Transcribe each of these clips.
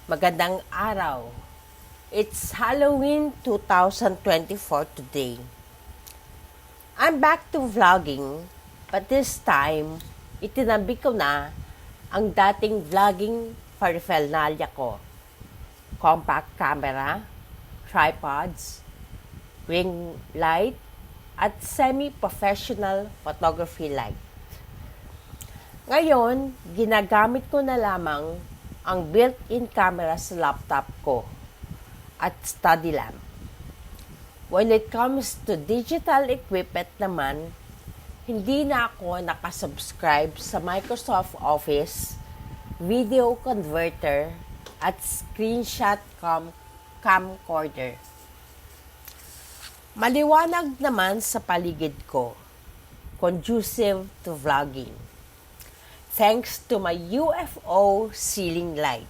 Magandang araw. It's Halloween 2024 today. I'm back to vlogging, but this time, itinabi ko na ang dating vlogging paraphernalia ko. Compact camera, tripods, ring light, at semi-professional photography light. Ngayon, ginagamit ko na lamang ang built-in camera sa laptop ko at study lamp. When it comes to digital equipment naman, hindi na ako nakasubscribe sa Microsoft Office, video converter, at screenshot camcorder. Maliwanag naman sa paligid ko, conducive to vlogging. Thanks to my UFO ceiling light.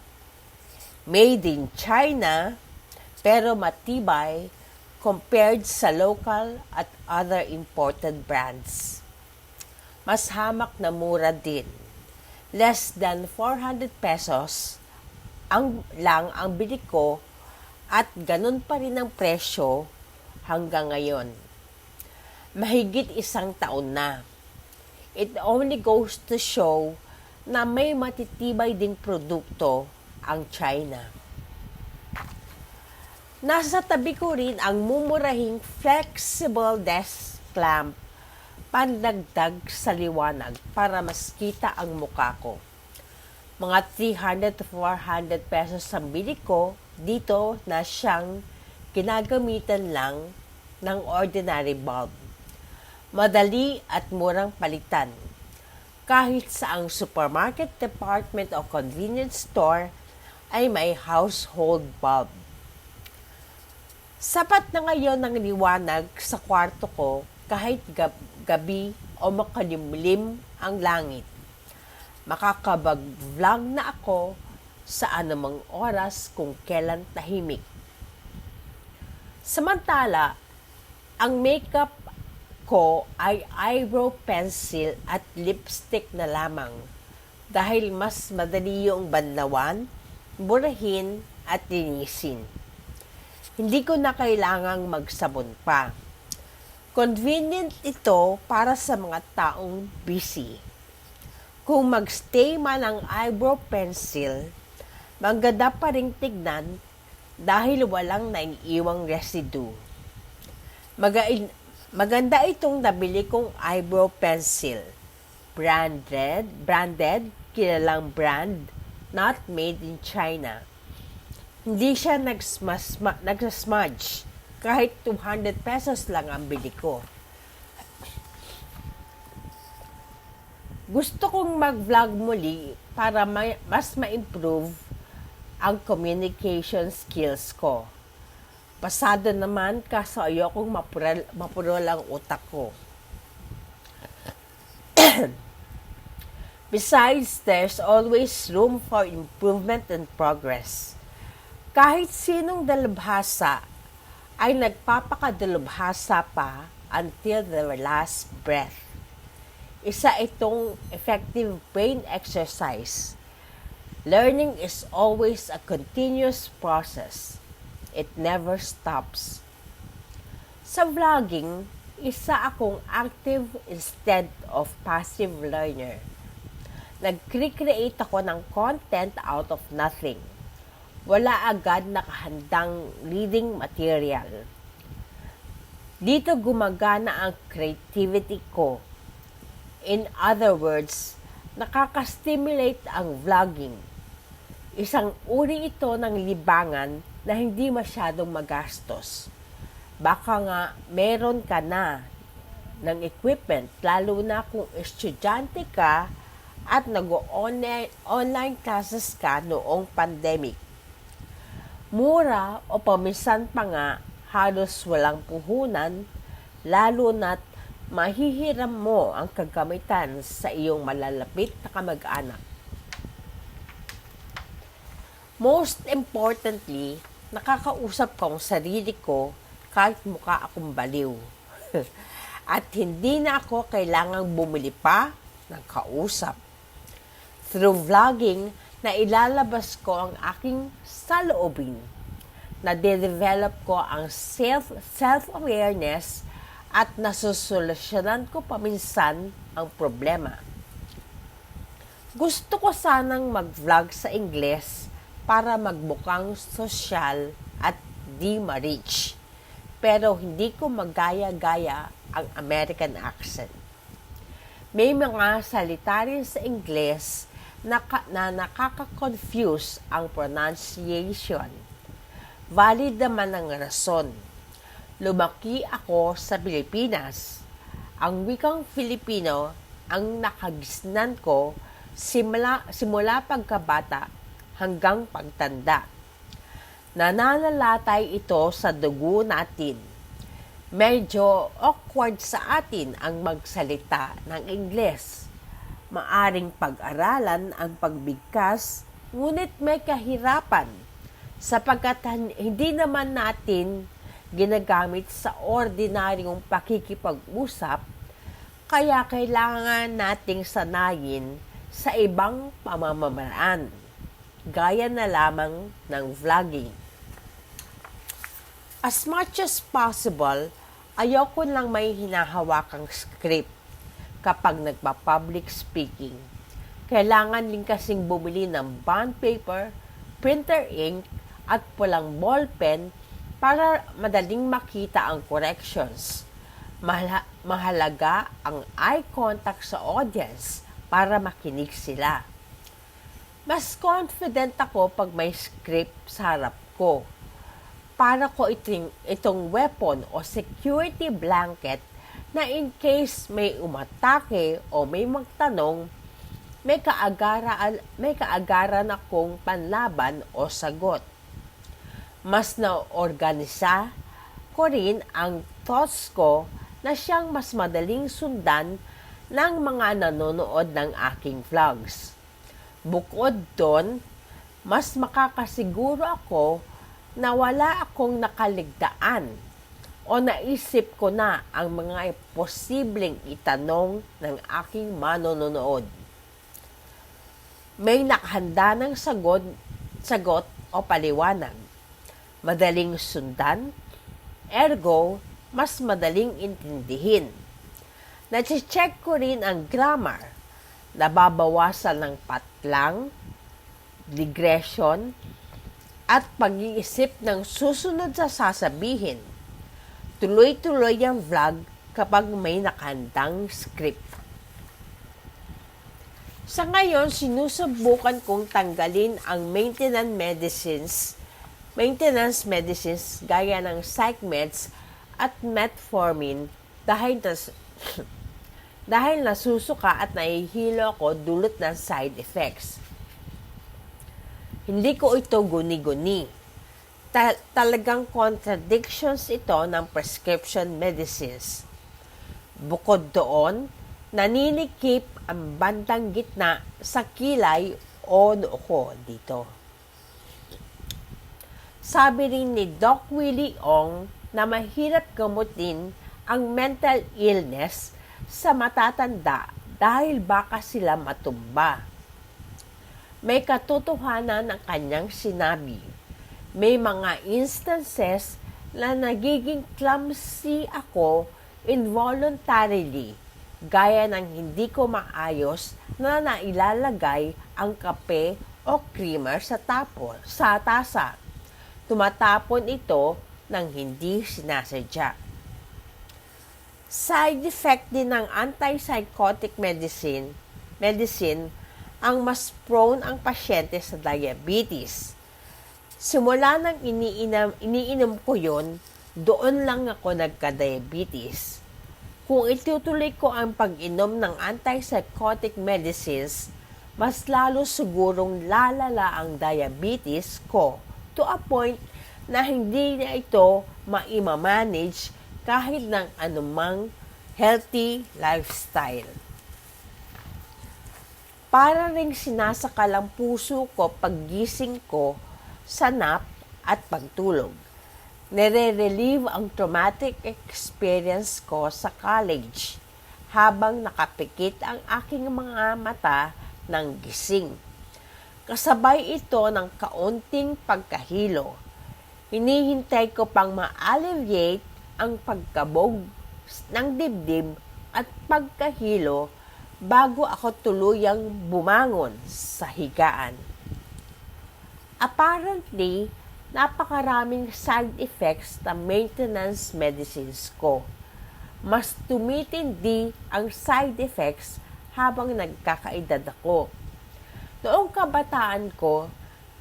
Made in China, pero matibay compared sa local at other imported brands. Mas hamak na mura din. Less than 400 pesos lang ang bili ko at ganun pa rin ang presyo hanggang ngayon. Mahigit 1 taon na. It only goes to show na may matitibay ding produkto ang China. Nasa tabi ko rin ang mumurahing flexible desk lamp pandagdag sa liwanag para mas kita ang mukha ko. Mga 300 to 400 pesos ang bili ko dito na siyang ginagamitan lang ng ordinary bulb. Madali at murang palitan. Kahit sa ang supermarket department o convenience store ay may household bulb. Sapat na ngayon ang liwanag sa kwarto ko kahit gabi o makalimlim ang langit. Makakabag-vlog na ako sa anumang oras kung kailan tahimik. Samantala, ang makeup ko ay eyebrow pencil at lipstick na lamang dahil mas madali yung banlawan, burahin at linisin. Hindi ko na kailangang magsabon pa. Convenient ito para sa mga taong busy. Kung magstay man ang eyebrow pencil, maganda pa ring tignan dahil walang naiiwang residue. Maganda itong nabili kong eyebrow pencil. Branded, kilalang brand, not made in China. Hindi siya nagsasmudge. Kahit 200 pesos lang ang bili ko. Gusto kong mag-vlog muli para mas ma-improve ang communication skills ko. Pasado naman kaso ayokong mapuro lang utak ko. Besides, there's always room for improvement and progress. Kahit sinong dalubhasa ay nagpapakadalubhasa pa until their last breath. Isa itong effective brain exercise. Learning is always a continuous process. It never stops. Sa vlogging, isa akong active instead of passive learner. Nag-create ako ng content out of nothing. Wala agad nakahandang reading material. Dito gumagana ang creativity ko. In other words, nakaka-stimulate ang vlogging. Isang uri ito ng libangan na hindi masyadong magastos. Baka nga meron ka na ng equipment, lalo na kung estudyante ka at nag-online classes ka noong pandemic. Mura o paminsan pa nga halos walang puhunan, lalo na't mahihiram mo ang kagamitan sa iyong malalapit na kamag-anak. Most importantly, nakakausap ko ang sarili ko kahit mukha akong baliw. At hindi na ako kailangang bumili pa ng kausap. Through vlogging, na ilalabas ko ang aking saloobin, na de-develop ko ang self-awareness at nasusolusyonan ko paminsan ang problema. Gusto ko sanang mag-vlog sa Ingles para magmukhang sosyal at di ma-reach. Pero hindi ko magaya-gaya ang American accent. May mga salita rin sa Ingles na nakaka-confuse ang pronunciation. Valid naman ang rason. Lumaki ako sa Pilipinas. Ang wikang Filipino ang nakagisnan ko simula pagkabata hanggang pagtanda. Nananalatay ito sa dugo natin. Medyo awkward sa atin ang magsalita ng Ingles. Maaring pag-aralan ang pagbigkas, ngunit may kahirapan sapagkat hindi naman natin ginagamit sa ordinaryong pakikipag-usap, kaya kailangan nating sanayin sa ibang pamamaraan, gaya na lamang ng vlogging. As much as possible, ayoko lang may hinahawakang script kapag nagpa-public speaking. Kailangan din kasing bumili ng bond paper, printer ink, at pulang ballpen para madaling makita ang corrections. Mahalaga ang eye contact sa audience para makinig sila. Mas confident ako pag may script sa harap ko. Para ko itong weapon o security blanket na in case may umatake o may magtanong, may kaagaran akong panlaban o sagot. Mas naorganisa ko rin ang thoughts ko na siyang mas madaling sundan ng mga nanonood ng aking vlogs. Bukod doon, mas makakasiguro ako na wala akong nakaligtaan o naisip ko na ang mga posibleng itanong ng aking manonood. May nakahanda ng sagot o paliwanag. Madaling sundan, ergo, mas madaling intindihin. Nache-check ko rin ang grammar, nababawasan ng patlang, digression, at pag-iisip ng susunod sa sasabihin. Tuloy-tuloy ang vlog kapag may nakahandang script. Sa ngayon, sinusubukan kong tanggalin ang maintenance medicines gaya ng psych meds at metformin dahil nasusuka at nahihilo ako dulot ng side effects. Hindi ko ito guni-guni. Talagang contradictions ito ng prescription medicines. Bukod doon, naninikip ang bandang gitna sa kilay o noo ko dito. Sabi rin ni Doc Willie Ong na mahirap gamutin ang mental illness sa matatanda dahil baka sila matumba. May katotohanan ang kanyang sinabi. May mga instances na nagiging clumsy ako involuntarily, gaya ng hindi ko maayos na nailalagay ang kape o creamer sa tasa. Tumatapon ito ng hindi sinasadya. Side effect din ng antipsychotic medicine ang mas prone ang pasyente sa diabetes. Simula nang iniinom ko yon, doon lang ako nagka-diabetes. Kung itutuloy ko ang pag-inom ng antipsychotic medicines, mas lalo sigurong lalala ang diabetes ko to a point na hindi na ito maimamanage kahit ng anumang healthy lifestyle. Para ring sinasakal ang puso ko paggising ko sa nap at pagtulog. Nire-relieve ang traumatic experience ko sa college habang nakapikit ang aking mga mata ng gising. Kasabay ito ng kaunting pagkahilo. Hinihintay ko pang ma-alleviate ang pagkabog ng dibdib at pagkahilo bago ako tuluyang bumangon sa higaan. Apparently, napakaraming side effects na maintenance medicines ko. Mas tumitindi ang side effects habang nagkakaedad ako. Noong kabataan ko,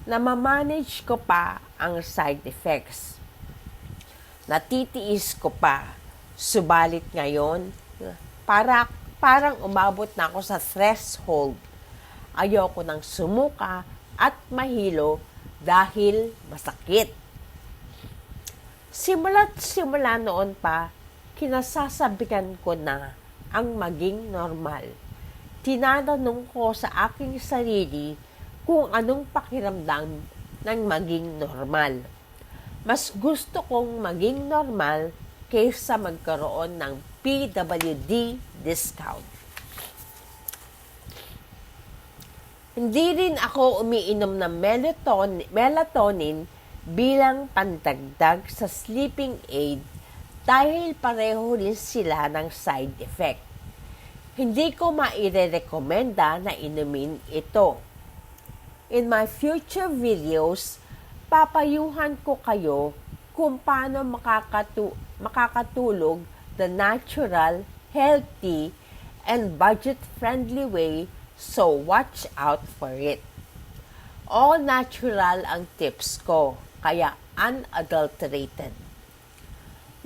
namamanage ko pa ang side effects. Natitiis ko pa. Subalit ngayon, parang umabot na ako sa threshold. Ayoko nang sumuka at mahilo dahil masakit. Simula't simula noon pa, kinasasabihan ko na ang maging normal. Tinatanong ko sa aking sarili kung anong pakiramdam ng maging normal. Mas gusto kong maging normal kaysa magkaroon ng PWD discount. Hindi rin ako umiinom ng melatonin bilang pandagdag sa sleeping aid dahil pareho rin sila ng side effect. Hindi ko mairerekomenda na inumin ito. In my future videos, papayuhan ko kayo kung paano makakatulog the natural, healthy, and budget-friendly way, so watch out for it. All natural ang tips ko, kaya unadulterated.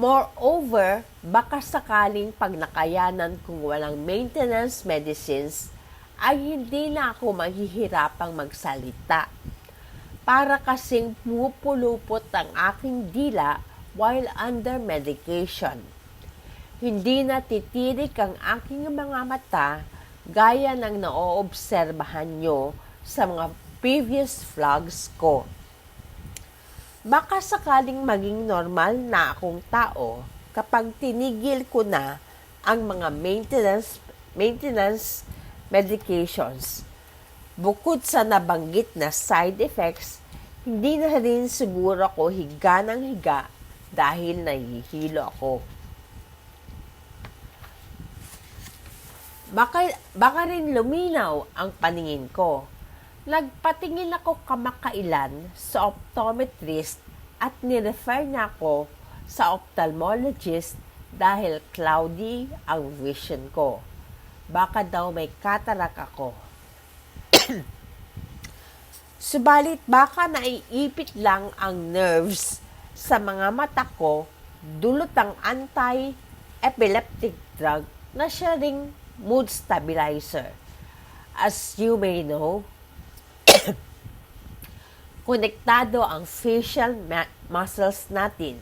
Moreover, baka sakaling pag nakayanan kung walang maintenance medicines, ay hindi na ako mahihirapang magsalita. Para kasing pupulupot ang aking dila while under medication. Hindi na titirik ang aking mga mata gaya ng naoobserbahan nyo sa mga previous vlogs ko. Baka sakaling maging normal na akong tao kapag tinigil ko na ang mga maintenance medications. Bukod sa nabanggit na side effects, hindi na rin siguro ako higa ng higa dahil nahihilo ako. Baka rin luminaw ang paningin ko. Nagpatingin ako kamakailan sa optometrist at nirefer niya ako sa ophthalmologist dahil cloudy ang vision ko. Baka daw may cataract ako. Subalit baka naiipit lang ang nerves sa mga mata ko dulot ng anti-epileptic drug na siya ring mood stabilizer. As you may know, konektado ang facial muscles natin.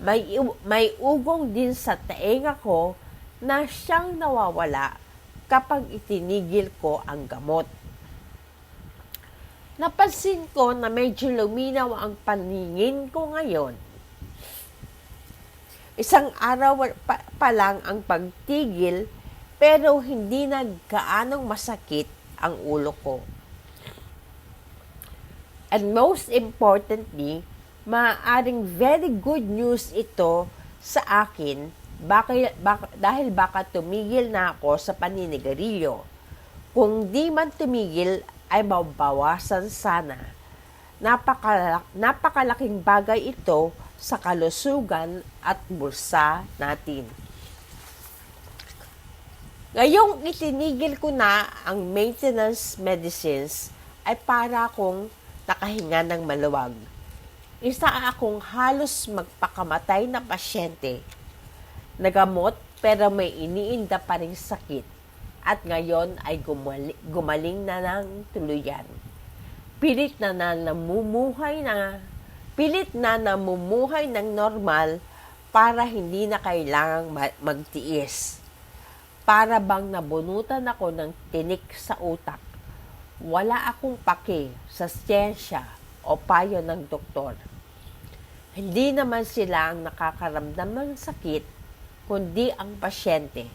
May ugong din sa tainga ko na siyang nawawala kapag itinigil ko ang gamot. Napansin ko na medyo luminaw ang paningin ko ngayon. Isang araw pa lang ang pagtigil pero hindi na gaanong masakit ang ulo ko. And most importantly, maaaring very good news ito sa akin dahil baka tumigil na ako sa paninigarilyo. Kung di man tumigil, ay mabawasan sana. Napakalaking bagay ito sa kalusugan at bulsa natin. Ngayong itinigil ko na ang maintenance medicines ay para akong nakahinga ng maluwag. Isa akong halos magpakamatay na pasyente. Nagamot pero may iniinda pa ring sakit at ngayon ay gumaling na ng tuluyan. Pilit na namumuhay ng normal para hindi na kailangang magtiis. Para bang nabunutan ako ng tinik sa utak. Wala akong pake sa siyensya o payo ng doktor. Hindi naman sila ang nakakaramdam ng sakit, kundi ang pasyente.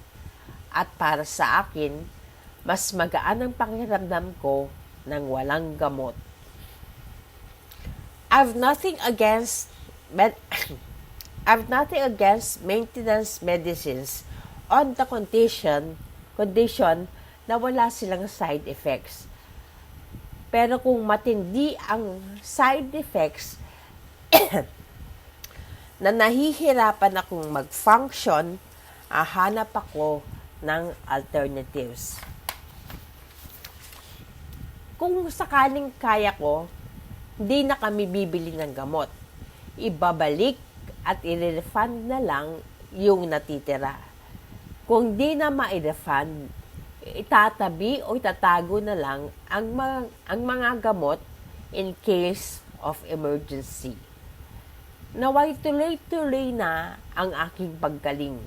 At para sa akin, mas magaan ang pakiramdam ko ng walang gamot. I've nothing against med- I've nothing against maintenance medicines on the condition na wala silang side effects. Pero kung matindi ang side effects na nahihirapan akong mag-function, hanap ako ng alternatives. Kung sakaling kaya ko, hindi na kami bibili ng gamot. Ibabalik at i-refund na lang yung natitira. Kung di na ma-refund, itatabi o itatago na lang ang mga gamot in case of emergency. Naway tuloy-tuloy na ang aking paggaling.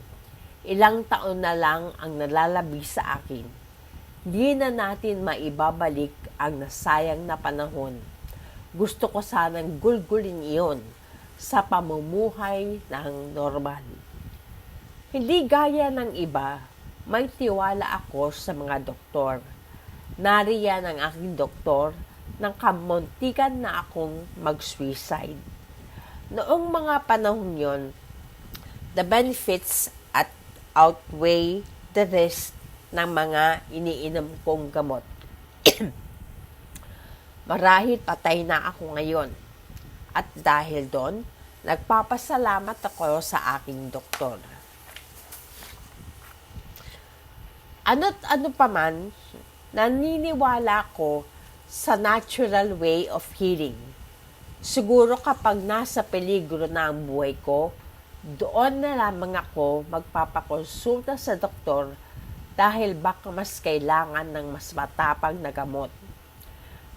Ilang taon na lang ang nalalabi sa akin. Di na natin maibabalik ang nasayang na panahon. Gusto ko sanang gulgulin iyon sa pamumuhay ng normal. Hindi gaya ng iba, may tiwala ako sa mga doktor. Nariyan ang aking doktor nang kamuntikan na akong mag-suicide. Noong mga panahon yon, the benefits at outweigh the risk ng mga iniinom kong gamot. Marahil patay na ako ngayon. At dahil doon, nagpapasalamat ako sa aking doktor. Ano't ano pa man, naniniwala ko sa natural way of healing. Siguro kapag nasa peligro na ang buhay ko, doon na lamang ako magpapakonsulta sa doktor dahil baka mas kailangan ng mas matapang na gamot.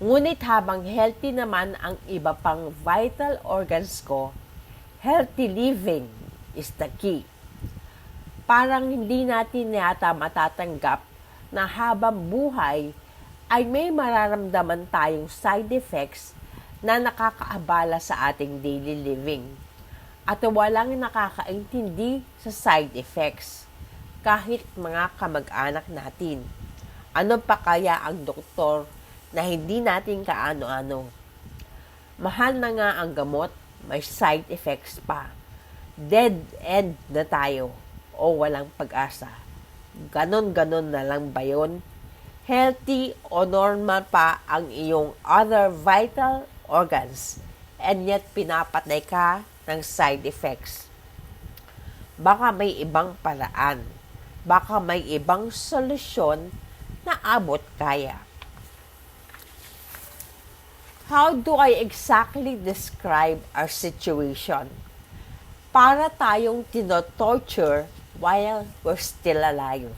Ngunit habang healthy naman ang iba pang vital organs ko, healthy living is the key. Parang hindi natin yata matatanggap na habang buhay ay may mararamdaman tayong side effects na nakakaabala sa ating daily living. At walang nakakaintindi sa side effects, kahit mga kamag-anak natin. Ano pa kaya ang doktor na hindi natin kaano-ano? Mahal na nga ang gamot, may side effects pa. Dead end na tayo o walang pag-asa. Ganon-ganon na lang ba yun? Healthy o normal pa ang iyong other vital organs and yet pinapatay ka ng side effects. Baka may ibang paraan. Baka may ibang solusyon na abot kaya. How do I exactly describe our situation? Para tayong tino-torture while we're still alive.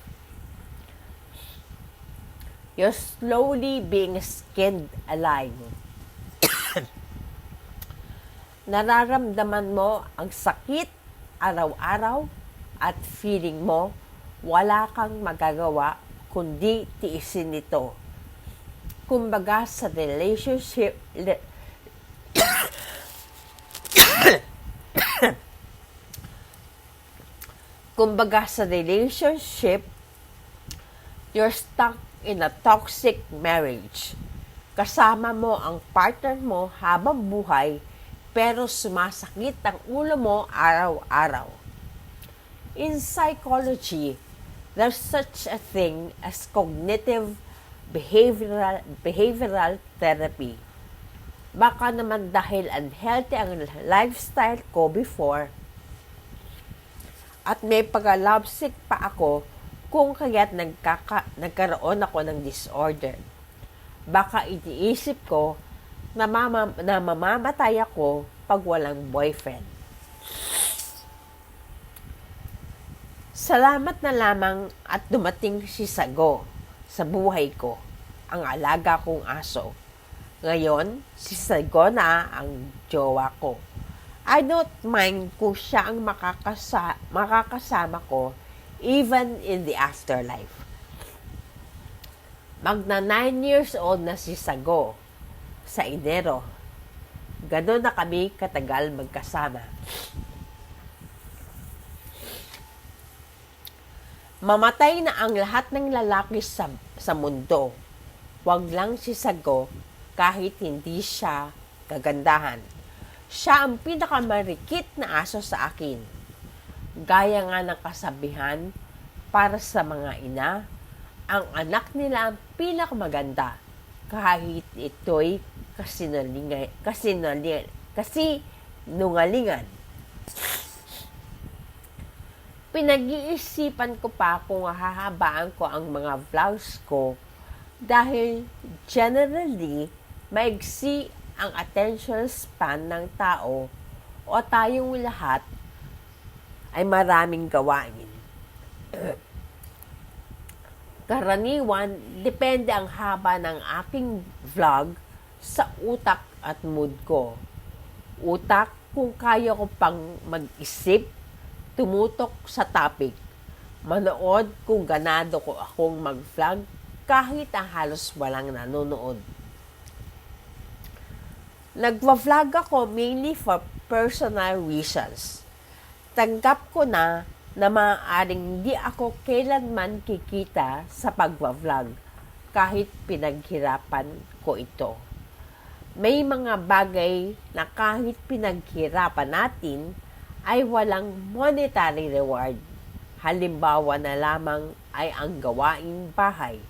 You're slowly being skinned alive. Nararamdaman mo ang sakit araw-araw at feeling mo wala kang magagawa kundi tiisin ito. Kumbaga sa relationship you're stuck in a toxic marriage. Kasama mo ang partner mo habang buhay pero sumasakit ang ulo mo araw-araw. In psychology, there's such a thing as cognitive behavioral therapy. Baka naman dahil unhealthy ang lifestyle ko before at may pag-lovesick pa ako kung kaya't nagkaroon ako ng disorder. Baka iniisip ko na mamamatay ako pag walang boyfriend. Salamat na lamang at dumating si Sago sa buhay ko, ang alaga kong aso. Ngayon, si Sago na ang jowa ko. I don't mind kung siya ang makakasama ko even in the afterlife. Magna 9 years old na si Sago sa Enero. Ganon na kami katagal magkasama. Mamatay na ang lahat ng lalaki sa mundo. Wag lang si Sago kahit hindi siya kagandahan. Siya ang pinakamarikit na aso sa akin. Gaya nga ng kasabihan, para sa mga ina, ang anak nila ang pinakamaganda kahit ito'y kasinungalingan. Pinag-iisipan ko pa kung hahabaan ko ang mga vlogs ko dahil generally maigsi ang attention span ng tao o tayong lahat ay maraming gawain. Karaniwan, depende ang haba ng aking vlog sa utak at mood ko. Utak kung kaya ko pang mag-isip, tumutok sa topic. Manood kung ganado ko akong mag-vlog kahit ang halos walang nanonood. Nagva-vlog ako mainly for personal reasons. Tanggap ko na maaaring hindi ako kailanman kikita sa pagva-vlog kahit pinaghirapan ko ito. May mga bagay na kahit pinaghirapan natin ay walang monetary reward. Halimbawa na lamang ay ang gawaing bahay.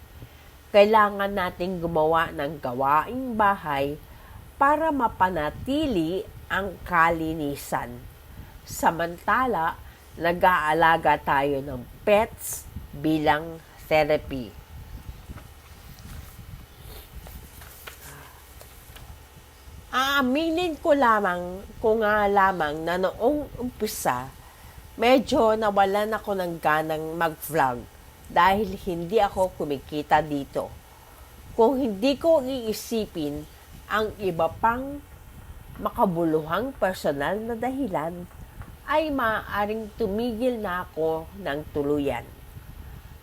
Kailangan nating gumawa ng gawaing bahay para mapanatili ang kalinisan. Samantala, nag-aalaga tayo ng pets bilang therapy. Aaminin ko nga lamang na noong umpisa, medyo nawalan ako ng ganang mag-vlog dahil hindi ako kumikita dito. Kung hindi ko iisipin ang iba pang makabuluhang personal na dahilan, ay maaaring tumigil na ako ng tuluyan.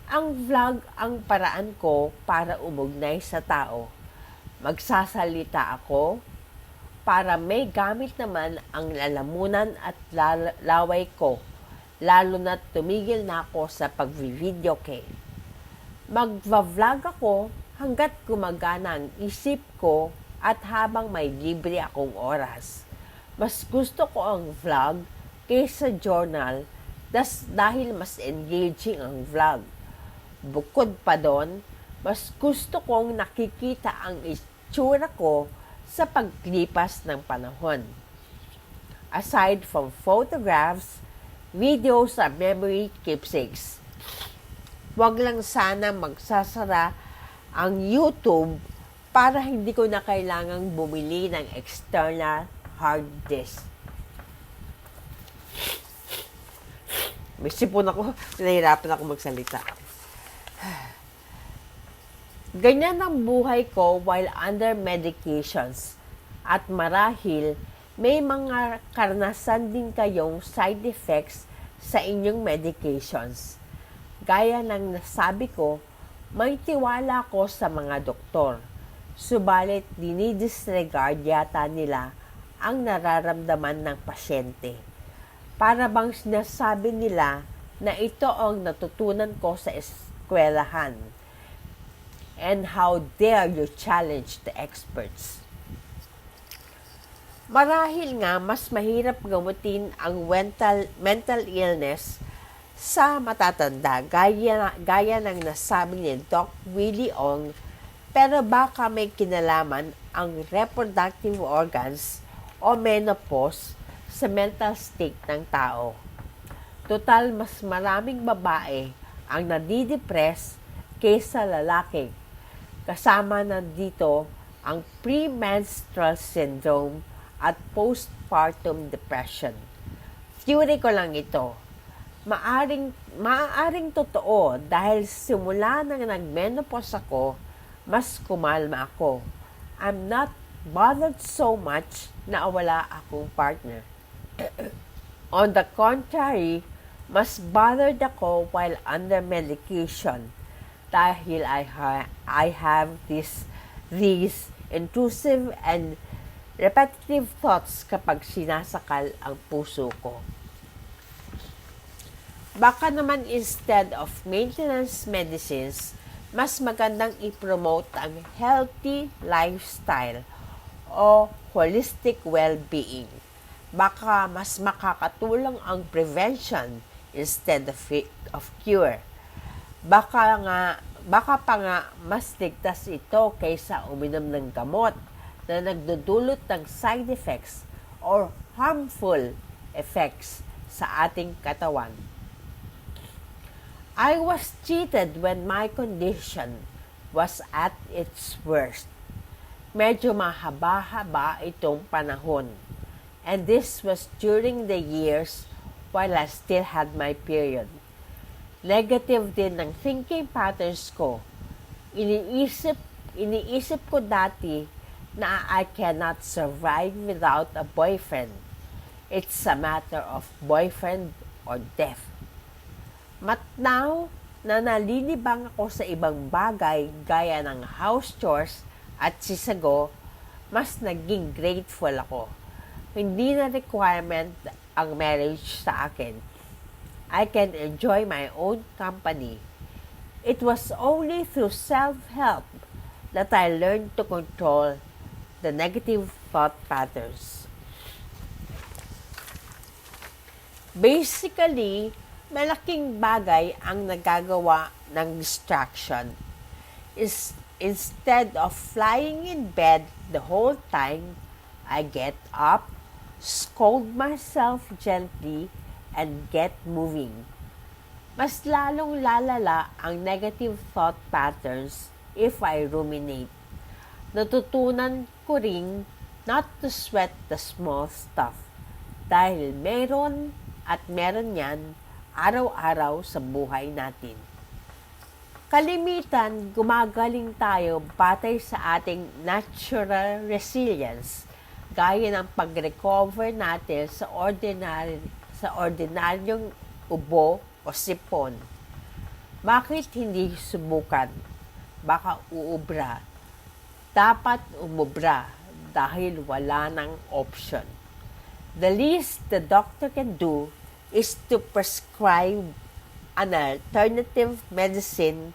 Ang vlog ang paraan ko para umugnay sa tao. Magsasalita ako para may gamit naman ang lalamunan at laway ko, lalo na tumigil na ako sa pag-video game. Magva-vlog ako hanggat gumagana ang isip ko at habang may libre akong oras. Mas gusto ko ang vlog kaysa journal dahil mas engaging ang vlog. Bukod pa doon, mas gusto kong nakikita ang itsura ko sa paglipas ng panahon. Aside from photographs, videos at memory keepsakes, wag lang sana magsasara ang YouTube para hindi ko na kailangang bumili ng external hard disk. May sipon ako, nahihirapan ako magsalita. Ganyan ang buhay ko while under medications. At marahil, may mga karanasan din kayong side effects sa inyong medications. Gaya ng nasabi ko, may tiwala ko sa mga doktor. Subalit, dinidisregard yata nila ang nararamdaman ng pasyente. Para bang sinasabi nila na ito ang natutunan ko sa eskwelahan. And how dare you challenge the experts? Marahil nga mas mahirap gamutin ang mental illness sa matatanda gaya ng nasabi ni Doc Willie Ong, pero baka may kinalaman ang reproductive organs o menopause sa mental state ng tao. Total, mas maraming babae ang nadidepress kaysa lalaki. Kasama na dito ang premenstrual syndrome at postpartum depression. Theory ko lang ito. Maaaring totoo dahil simula nang nag-menopause ako, mas kumalma ako. I'm not bothered so much na wala akong partner. On the contrary, mas bothered ako while under medication dahil I have these intrusive and repetitive thoughts kapag sinasakal ang puso ko. Baka naman instead of maintenance medicines, mas magandang i-promote ang healthy lifestyle o holistic well-being. Baka mas makakatulong ang prevention instead of cure. Baka pa nga mas ligtas ito kaysa uminom ng gamot na nagdudulot ng side effects or harmful effects sa ating katawan. I was cheated when my condition was at its worst. Medyo mahaba-haba itong panahon. And this was during the years while I still had my period. Negative din ng thinking patterns ko. Iniisip ko dati na I cannot survive without a boyfriend. It's a matter of boyfriend or death. But now, na nalilibang ako sa ibang bagay gaya ng house chores at sisago, mas naging grateful ako. Hindi na requirement ang marriage sa akin. I can enjoy my own company. It was only through self-help that I learned to control the negative thought patterns. Basically, malaking bagay ang nagagawa ng distraction. Instead of flying in bed the whole time, I get up, scold myself gently, and get moving. Mas lalong lalala ang negative thought patterns if I ruminate. Natutunan ko ring not to sweat the small stuff dahil meron yan araw-araw sa buhay natin. Kalimitan, gumagaling tayo batay sa ating natural resilience, gaya ng pag-recover natin sa ordinaryong ubo o sipon. Bakit hindi subukan? Baka uubra. Dapat umubra dahil wala ng option. The least the doctor can do is to prescribe an alternative medicine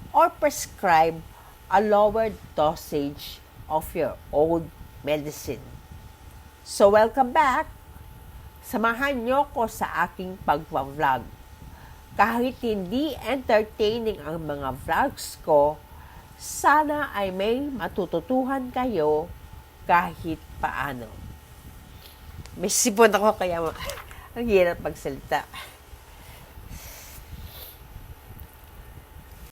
or prescribe a lower dosage of your old medicine. So welcome back! Samahan niyo ko sa aking pagpa-vlog. Kahit hindi entertaining ang mga vlogs ko, sana ay may matututuhan kayo kahit paano. May sipon ako kaya ang hirap magsalita.